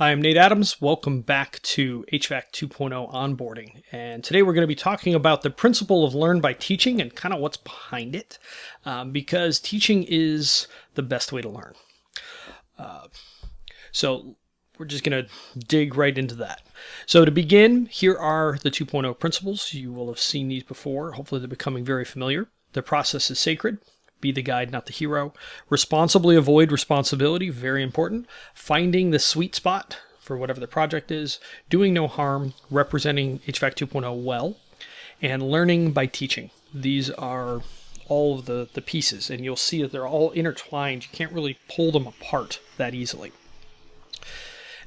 Hi, I'm Nate Adams. Welcome back to HVAC 2.0 onboarding. And today we're going to be talking about the principle of learn by teaching and kind of what's behind it, because teaching is the best way to learn. So we're just going to dig right into that. So to begin, here are the 2.0 principles. You will have seen these before. Hopefully they're becoming very familiar. The process is sacred. Be the guide, not the hero. Responsibly avoid responsibility, very important. Finding the sweet spot for whatever the project is. Doing no harm, representing HVAC 2.0 well. And learning by teaching. These are all of the pieces, and you'll see that they're all intertwined. You can't really pull them apart that easily.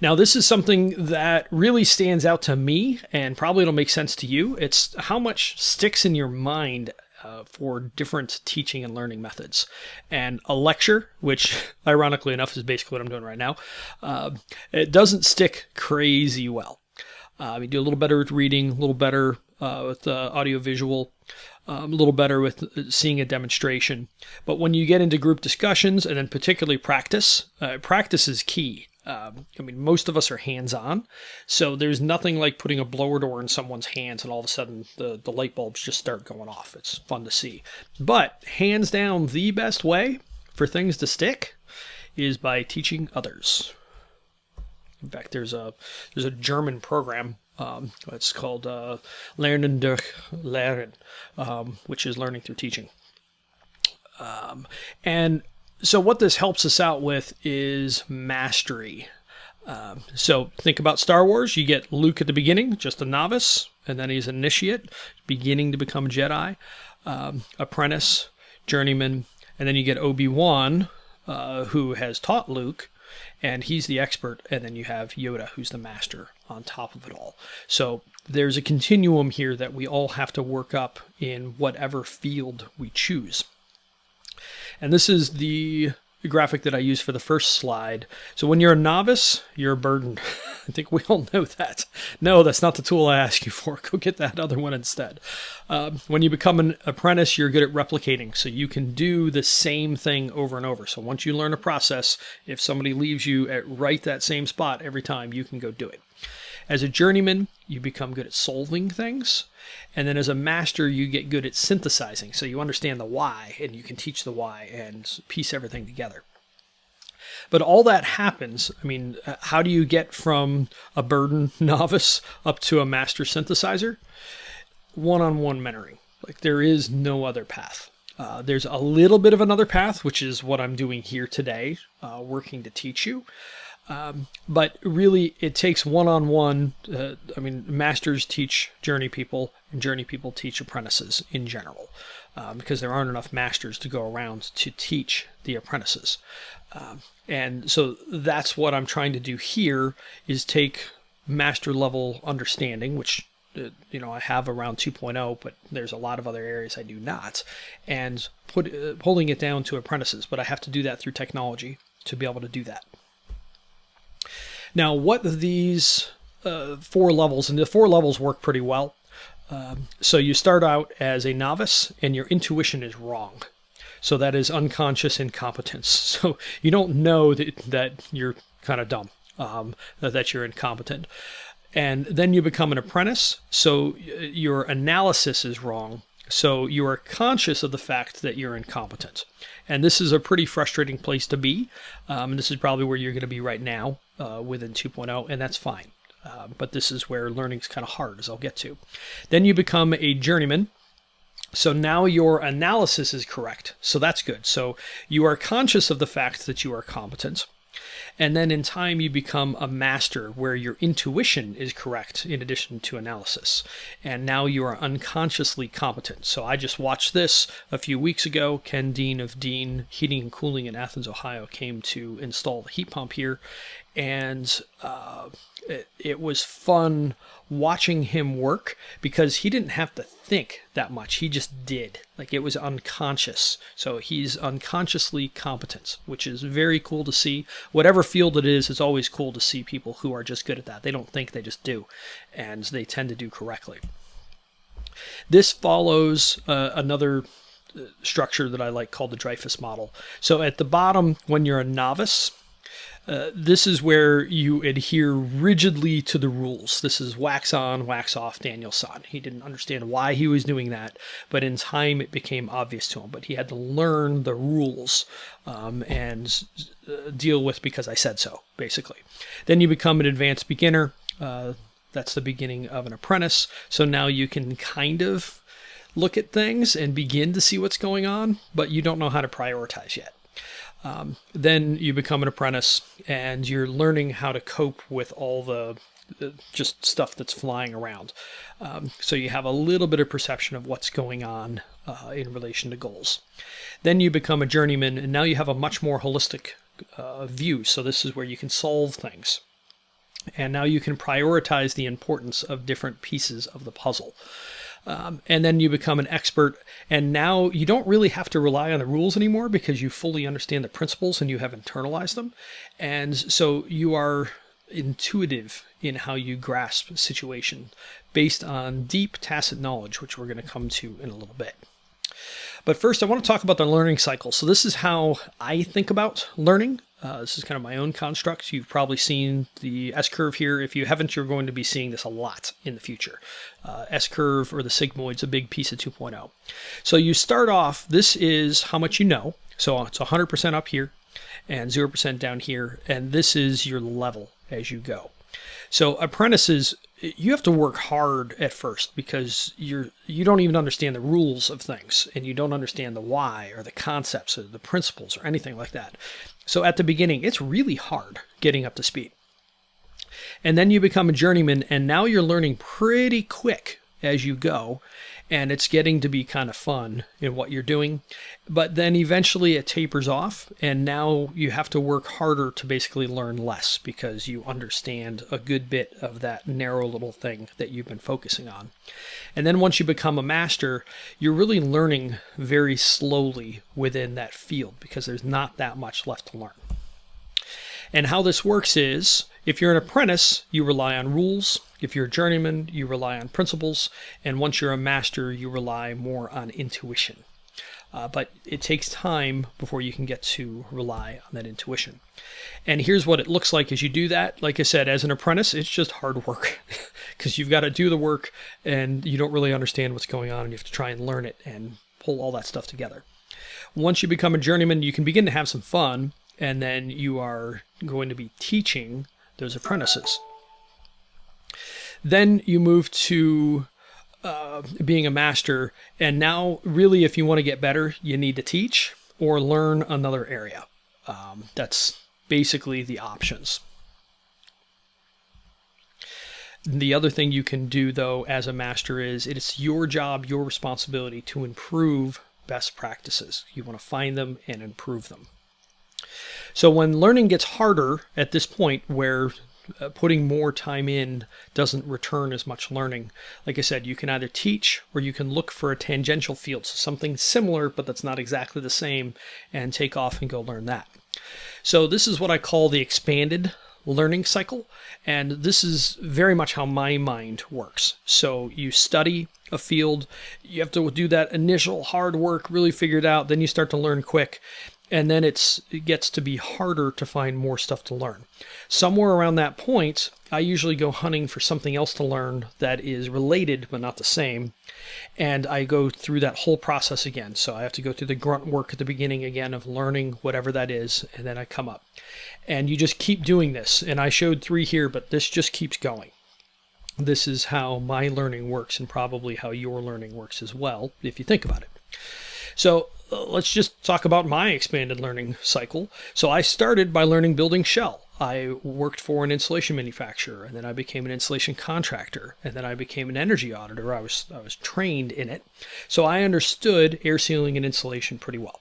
Now, this is something that really stands out to me, and probably it'll make sense to you. It's how much sticks in your mind for different teaching and learning methods. And a lecture, which ironically enough is basically what I'm doing right now, it doesn't stick crazy well. You do a little better with reading, a little better with audio-visual, a little better with seeing a demonstration. But when you get into group discussions, and then particularly practice, practice is key. Most of us are hands-on, so there's nothing like putting a blower door in someone's hands and all of a sudden the light bulbs just start going off. It's fun to see. But hands down, the best way for things to stick is by teaching others. In fact, there's a German program. It's called Lernen durch Lehren, which is learning through teaching. And so what this helps us out with is mastery. So think about Star Wars. You get Luke at the beginning, just a novice, and then he's an initiate, beginning to become a Jedi, apprentice, journeyman, and then you get Obi-Wan, who has taught Luke, and he's the expert, and then you have Yoda, who's the master on top of it all. So there's a continuum here that we all have to work up in whatever field we choose. And this is the graphic that I used for the first slide. So when you're a novice, you're a burden. I think we all know that. No, that's not the tool I asked you for. Go get that other one instead. When you become an apprentice, you're good at replicating. So you can do the same thing over and over. So once you learn a process, if somebody leaves you at right that same spot every time, you can go do it. As a journeyman, you become good at solving things. And then as a master, you get good at synthesizing. So you understand the why, and you can teach the why and piece everything together. But all that happens, how do you get from a burden novice up to a master synthesizer? One-on-one mentoring. There is no other path. There's a little bit of another path, which is what I'm doing here today, working to teach you. But really, it takes one-on-one. Masters teach journey people, and journey people teach apprentices in general, because there aren't enough masters to go around to teach the apprentices. And so that's what I'm trying to do here, is take master-level understanding, which I have around 2.0, but there's a lot of other areas I do not, and pulling it down to apprentices. But I have to do that through technology to be able to do that. Now, what these 4 levels, and the 4 levels work pretty well. So you start out as a novice, and your intuition is wrong. So that is unconscious incompetence. So you don't know that you're kind of dumb, that you're incompetent. And then you become an apprentice, so your analysis is wrong. So you are conscious of the fact that you're incompetent. And this is a pretty frustrating place to be. And this is probably where you're going to be right now within 2.0, and that's fine. But this is where learning is kind of hard, as I'll get to. Then you become a journeyman. So now your analysis is correct. So that's good. So you are conscious of the fact that you are competent. And then in time, you become a master where your intuition is correct in addition to analysis. And now you are unconsciously competent. So I just watched this a few weeks ago. Ken Dean of Dean Heating and Cooling in Athens, Ohio, came to install the heat pump here. And it was fun watching him work because he didn't have to think that much. He just did. It was unconscious. So he's unconsciously competent, which is very cool to see. Whatever field it is, it's always cool to see people who are just good at that. They don't think, they just do. And they tend to do correctly. This follows another structure that I like called the Dreyfus model. So at the bottom, when you're a novice, This is where you adhere rigidly to the rules. This is wax on, wax off Daniel-san. He didn't understand why he was doing that, but in time it became obvious to him. But he had to learn the rules and deal with because I said so, basically. Then you become an advanced beginner. That's the beginning of an apprentice. So now you can kind of look at things and begin to see what's going on, but you don't know how to prioritize yet. Then you become an apprentice and you're learning how to cope with all the just stuff that's flying around. So you have a little bit of perception of what's going on in relation to goals. Then you become a journeyman and now you have a much more holistic view. So this is where you can solve things. And now you can prioritize the importance of different pieces of the puzzle. And then you become an expert, and now you don't really have to rely on the rules anymore because you fully understand the principles and you have internalized them. And so you are intuitive in how you grasp a situation based on deep tacit knowledge, which we're going to come to in a little bit. But first, I want to talk about the learning cycle. So this is how I think about learning. This is kind of my own construct. You've probably seen the S-curve here. If you haven't, you're going to be seeing this a lot in the future. S-curve or the sigmoid's a big piece of 2.0. So you start off, this is how much you know. So it's 100% up here and 0% down here. And this is your level as you go. So apprentices, you have to work hard at first because you don't even understand the rules of things and you don't understand the why or the concepts or the principles or anything like that. So at the beginning, it's really hard getting up to speed. And then you become a journeyman and now you're learning pretty quick as you go. And it's getting to be kind of fun in what you're doing. But then eventually it tapers off and now you have to work harder to basically learn less because you understand a good bit of that narrow little thing that you've been focusing on. And then once you become a master, you're really learning very slowly within that field because there's not that much left to learn. And how this works is, if you're an apprentice, you rely on rules. If you're a journeyman, you rely on principles. And once you're a master, you rely more on intuition. But it takes time before you can get to rely on that intuition. And here's what it looks like as you do that. Like I said, as an apprentice, it's just hard work because you've got to do the work and you don't really understand what's going on and you have to try and learn it and pull all that stuff together. Once you become a journeyman, you can begin to have some fun. And then you are going to be teaching those apprentices. Then you move to being a master. And now, really, if you want to get better, you need to teach or learn another area. That's basically the options. The other thing you can do, though, as a master is it's your job, your responsibility to improve best practices. You want to find them and improve them. So when learning gets harder at this point where putting more time in doesn't return as much learning, like I said, you can either teach or you can look for a tangential field, so something similar but that's not exactly the same, and take off and go learn that. So this is what I call the expanded learning cycle, and this is very much how my mind works. So you study a field, you have to do that initial hard work, really figure it out, then you start to learn quick. And then it gets to be harder to find more stuff to learn. Somewhere around that point, I usually go hunting for something else to learn that is related but not the same. And I go through that whole process again. So I have to go through the grunt work at the beginning again of learning whatever that is, and then I come up. And you just keep doing this. And I showed 3 here, but this just keeps going. This is how my learning works and probably how your learning works as well, if you think about it. So let's just talk about my expanded learning cycle. So I started by learning building shell. I worked for an insulation manufacturer, and then I became an insulation contractor, and then I became an energy auditor. I was trained in it. So I understood air sealing and insulation pretty well.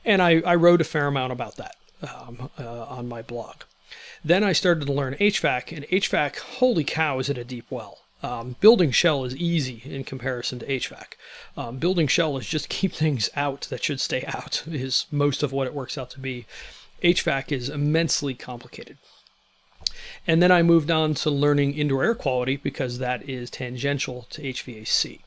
And I wrote a fair amount about that on my blog. Then I started to learn HVAC, and HVAC, holy cow, is it a deep well. Building shell is easy in comparison to HVAC. Building shell is just keep things out that should stay out, is most of what it works out to be. HVAC is immensely complicated. And then I moved on to learning indoor air quality because that is tangential to HVAC.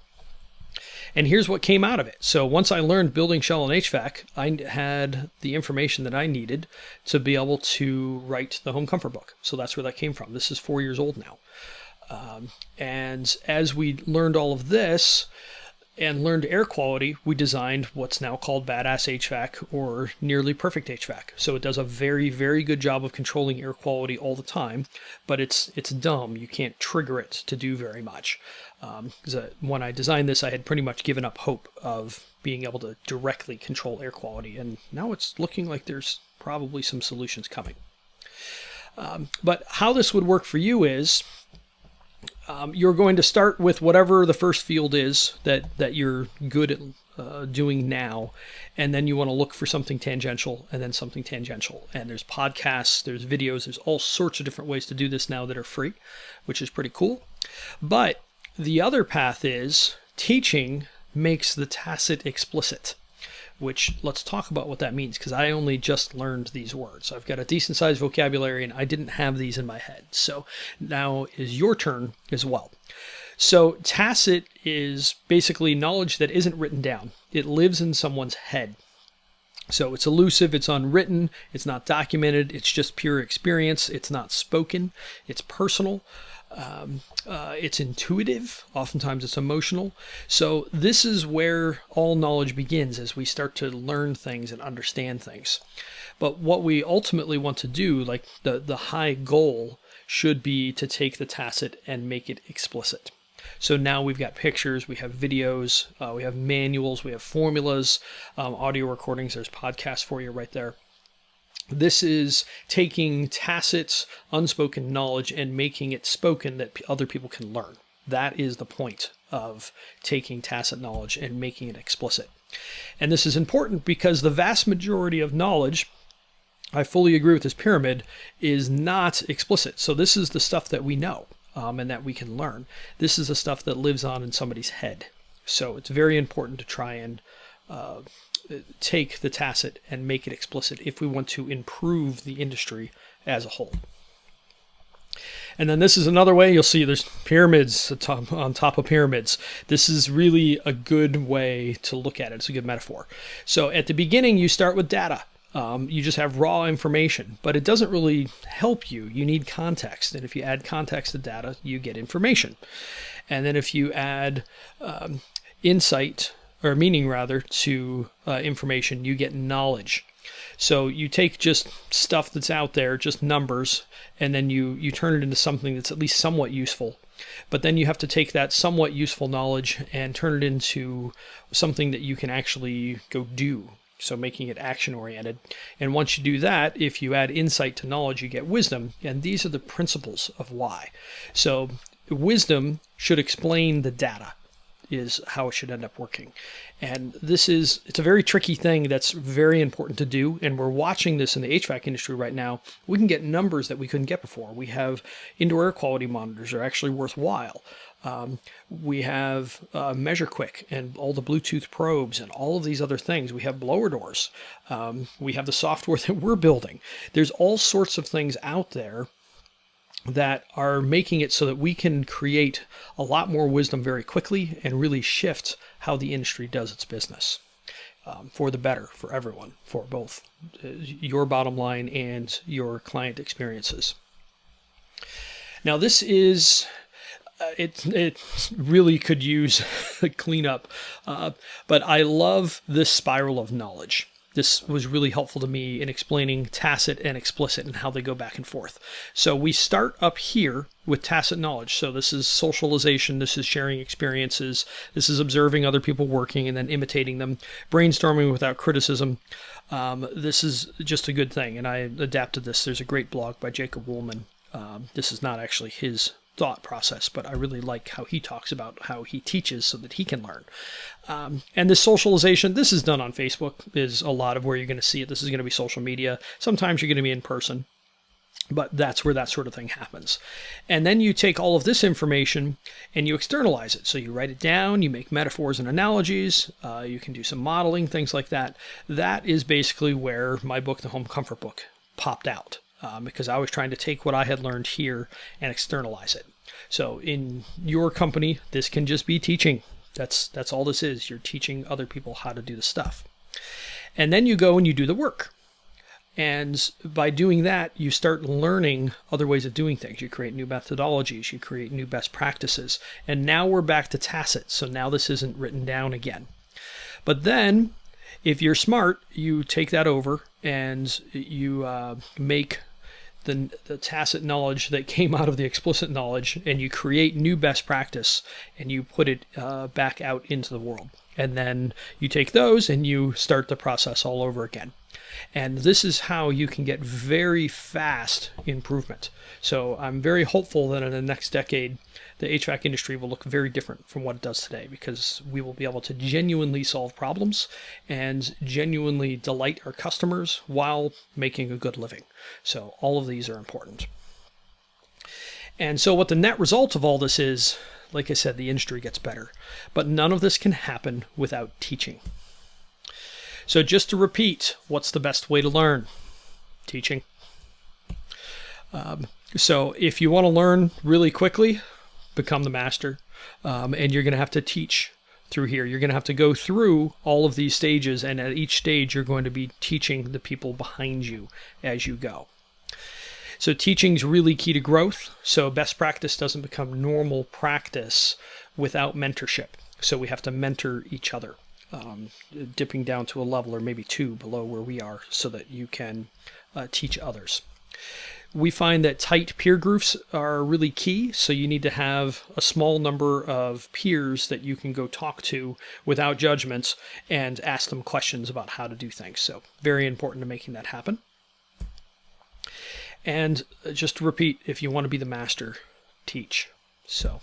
And here's what came out of it. So once I learned building shell and HVAC, I had the information that I needed to be able to write the home comfort book. So that's where that came from. This is 4 years old now. And as we learned all of this and learned air quality, we designed what's now called Badass HVAC, or nearly perfect HVAC. So it does a very, very good job of controlling air quality all the time, but it's dumb. You can't trigger it to do very much. Because when I designed this, I had pretty much given up hope of being able to directly control air quality, and now it's looking like there's probably some solutions coming. But how this would work for you is, you're going to start with whatever the first field is that you're good at doing now, and then you want to look for something tangential, and then something tangential. And there's podcasts, there's videos, there's all sorts of different ways to do this now that are free, which is pretty cool. But the other path is teaching makes the tacit explicit, which, let's talk about what that means, because I only just learned these words. I've got a decent sized vocabulary and I didn't have these in my head. So now is your turn as well. So tacit is basically knowledge that isn't written down. It lives in someone's head. So it's elusive, it's unwritten, it's not documented, it's just pure experience, it's not spoken, it's personal. It's intuitive, oftentimes it's emotional. So this is where all knowledge begins, as we start to learn things and understand things. But what we ultimately want to do, like the high goal, should be to take the tacit and make it explicit. So now we've got pictures, we have videos, we have manuals, we have formulas, audio recordings, there's podcasts for you right there. This is taking tacit, unspoken knowledge and making it spoken that other people can learn. That is the point of taking tacit knowledge and making it explicit. And this is important because the vast majority of knowledge, I fully agree with this pyramid, is not explicit. So this is the stuff that we know and that we can learn. This is the stuff that lives on in somebody's head. So it's very important to try and take the tacit and make it explicit if we want to improve the industry as a whole. And then this is another way. You'll see there's pyramids on top of pyramids. This is really a good way to look at it. It's a good metaphor. So at the beginning, you start with data. You just have raw information, but it doesn't really help you. You need context. And if you add context to data, you get information. And then if you add insight, or meaning rather, to information, you get knowledge. So you take just stuff that's out there, just numbers, and then you turn it into something that's at least somewhat useful. But then you have to take that somewhat useful knowledge and turn it into something that you can actually go do. So making it action-oriented. And once you do that, if you add insight to knowledge, you get wisdom. And these are the principles of why. So wisdom should explain the data, is how it should end up working. And it's a very tricky thing that's very important to do. And we're watching this in the HVAC industry right now. We can get numbers that we couldn't get before. We have indoor air quality monitors are actually worthwhile. We have Measure Quick and all the Bluetooth probes and all of these other things. We have blower doors. We have the software that we're building. There's all sorts of things out there that are making it so that we can create a lot more wisdom very quickly and really shift how the industry does its business for the better, for everyone, for both your bottom line and your client experiences. Now this is, it really could use a cleanup, but I love this spiral of knowledge. This was really helpful to me in explaining tacit and explicit and how they go back and forth. So we start up here with tacit knowledge. So this is socialization, this is sharing experiences, this is observing other people working and then imitating them, brainstorming without criticism. This is just a good thing, and I adapted this. There's a great blog by Jacob Woolman. This is not actually his thought process, but I really like how he talks about how he teaches so that he can learn. And this socialization, this is done on Facebook, is a lot of where you're going to see it. This is going to be social media. Sometimes you're going to be in person, but that's where that sort of thing happens. And then you take all of this information and you externalize it. So you write it down, you make metaphors and analogies, you can do some modeling, things like that. That is basically where my book, The Home Comfort Book, popped out. Because I was trying to take what I had learned here and externalize it. So in your company, this can just be teaching. That's all this is. You're teaching other people how to do the stuff. And then you go and you do the work. And by doing that, you start learning other ways of doing things. You create new methodologies, you create new best practices. And now we're back to Tacit. So now this isn't written down again. But then, if you're smart, you take that over and you make the tacit knowledge that came out of the explicit knowledge, and you create new best practice and you put it back out into the world. And then you take those and you start the process all over again. And this is how you can get very fast improvement. So I'm very hopeful that in the next decade, the HVAC industry will look very different from what it does today, because we will be able to genuinely solve problems and genuinely delight our customers while making a good living. So all of these are important. And so what the net result of all this is, like I said, the industry gets better. But none of this can happen without teaching. So just to repeat, what's the best way to learn? Teaching. So if you want to learn really quickly, become the master. And you're going to have to teach through here. You're going to have to go through all of these stages, and at each stage you're going to be teaching the people behind you as you go. So teaching is really key to growth. So best practice doesn't become normal practice without mentorship. So we have to mentor each other, dipping down to a level or maybe two below where we are, so that you can teach others. We find that tight peer groups are really key. So you need to have a small number of peers that you can go talk to without judgments and ask them questions about how to do things. So very important to making that happen. And just to repeat, if you want to be the master, teach. So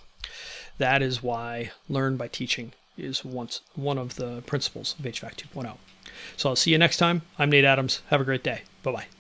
that is why learn by teaching is one of the principles of HVAC 2.0. So I'll see you next time. I'm Nate Adams. Have a great day. Bye-bye.